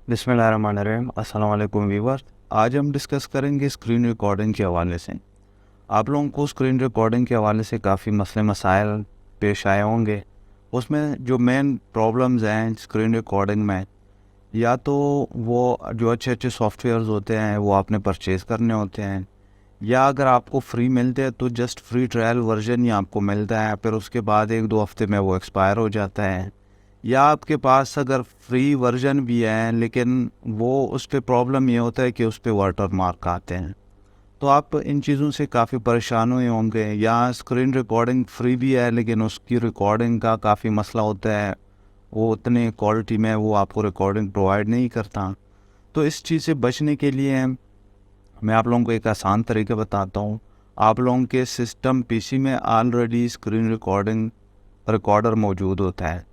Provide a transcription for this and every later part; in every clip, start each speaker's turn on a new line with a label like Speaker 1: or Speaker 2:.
Speaker 1: बिस्मिल्लाहिर्रहमानिर्रहीम। अस्सलाम वालेकुम व्यूअर्स। आज हम डिस्कस करेंगे स्क्रीन रिकॉर्डिंग के हवाले से। आप लोगों को स्क्रीन रिकॉर्डिंग के हवाले से काफ़ी मसले मसाइल पेश आए होंगे। उसमें जो मेन प्रॉब्लम्स हैं स्क्रीन रिकॉर्डिंग में, या तो वो जो अच्छे अच्छे सॉफ्टवेयर्स होते हैं वो आपने परचेज़ करने होते हैं, या अगर आपको फ्री मिलते हैं तो जस्ट फ्री ट्रायल वर्जन ही आपको मिलता है, फिर उसके बाद 1-2 हफ्ते में वो एक्सपायर हो जाता है। या आपके पास अगर फ्री वर्जन भी है लेकिन वो उस पर प्रॉब्लम ये होता है कि उस पर वाटर मार्क आते हैं। तो आप इन चीज़ों से काफ़ी परेशान हुए होंगे। या स्क्रीन रिकॉर्डिंग फ्री भी है लेकिन उसकी रिकॉर्डिंग का काफ़ी मसला होता है, वो उतने क्वालिटी में वो आपको रिकॉर्डिंग प्रोवाइड नहीं करता। तो इस चीज़ से बचने के लिए मैं आप लोगों को एक आसान तरीका बताता हूँ। आप लोगों के सिस्टम पीसी में ऑलरेडी स्क्रीन रिकॉर्डिंग रिकॉर्डर मौजूद होता है।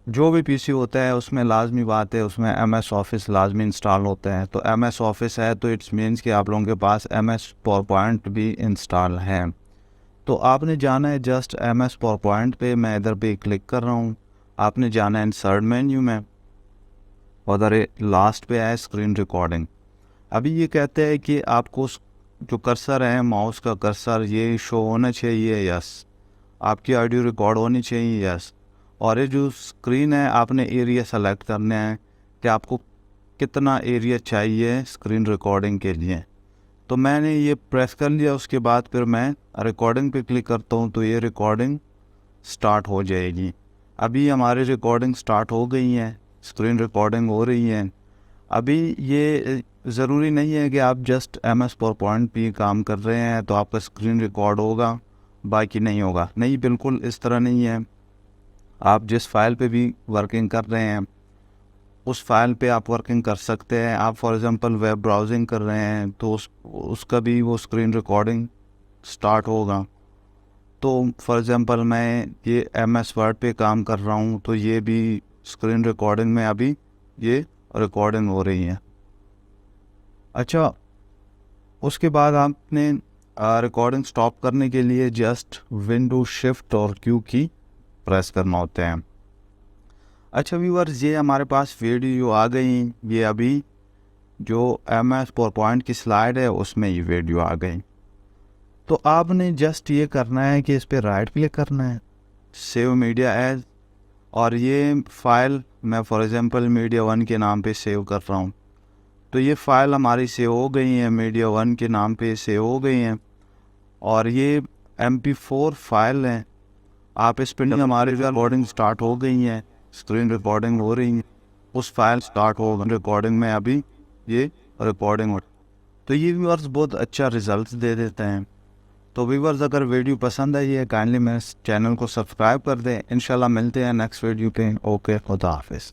Speaker 1: जो भी पीसी होता है उसमें लाजमी बात है, उसमें एमएस ऑफिस लाजमी इंस्टॉल होता है। तो एमएस ऑफिस है तो इट्स मीन्स कि आप लोगों के पास एमएस पावरपॉइंट भी इंस्टॉल है। तो आपने जाना है जस्ट एमएस पावरपॉइंट पे, मैं इधर पे क्लिक कर रहा हूँ। आपने जाना है इंसर्ट मेन्यू में, उधर लास्ट पे है स्क्रीन रिकॉर्डिंग। अभी ये कहते हैं कि आपको जो कर्सर है, माउस का कर्सर, ये शो होना चाहिए, यस। आपकी ऑडियो रिकॉर्ड होनी चाहिए, यस। और ये जो स्क्रीन है आपने एरिया सेलेक्ट करना है कि आपको कितना एरिया चाहिए स्क्रीन रिकॉर्डिंग के लिए। तो मैंने ये प्रेस कर लिया, उसके बाद फिर मैं रिकॉर्डिंग पे क्लिक करता हूँ तो ये रिकॉर्डिंग स्टार्ट हो जाएगी। अभी हमारी रिकॉर्डिंग स्टार्ट हो गई है, स्क्रीन रिकॉर्डिंग हो रही है। अभी ये ज़रूरी नहीं है कि आप जस्ट एमएस पावरपॉइंट पे काम कर रहे हैं तो आपका स्क्रीन रिकॉर्ड होगा बाकी नहीं होगा। नहीं, बिल्कुल इस तरह नहीं है। आप जिस फाइल पे भी वर्किंग कर रहे हैं उस फाइल पे आप वर्किंग कर सकते हैं। आप फॉर एग्जांपल वेब ब्राउजिंग कर रहे हैं तो उसका भी वो स्क्रीन रिकॉर्डिंग स्टार्ट होगा। तो फॉर एग्जांपल मैं ये एमएस वर्ड पे काम कर रहा हूँ तो ये भी स्क्रीन रिकॉर्डिंग में अभी ये रिकॉर्डिंग हो रही है। अच्छा, उसके बाद आपने रिकॉर्डिंग स्टॉप करने के लिए जस्ट विंडो शिफ्ट और क्यू की प्रेस करना होता है। अच्छा व्यूअर्स, ये हमारे पास वीडियो आ गई। ये अभी जो एमएस पावरपॉइंट की स्लाइड है उसमें ये वीडियो आ गई। तो आपने जस्ट ये करना है कि इस पर राइट क्लिक करना है, सेव मीडिया एज, और ये फाइल मैं फॉर एग्जांपल मीडिया 1 के नाम पे सेव कर रहा हूँ। तो ये फ़ाइल हमारी सेव हो गई है, मीडिया 1 के नाम पे सेव हो गई हैं। और ये MP4 फाइल है। आप इस पर हमारी रिकॉर्डिंग स्टार्ट हो गई है, स्क्रीन रिकॉर्डिंग हो रही है। उस फाइल स्टार्ट हो रिकॉर्डिंग में अभी ये रिकॉर्डिंग हो। तो ये व्यूअर्स बहुत अच्छा रिजल्ट दे देते हैं। तो व्यूअर्स, अगर वीडियो पसंद आई है काइंडली मेरे चैनल को सब्सक्राइब कर दें। इंशाल्लाह मिलते हैं नेक्स्ट वीडियो पे। ओके, खुदा हाफिज़।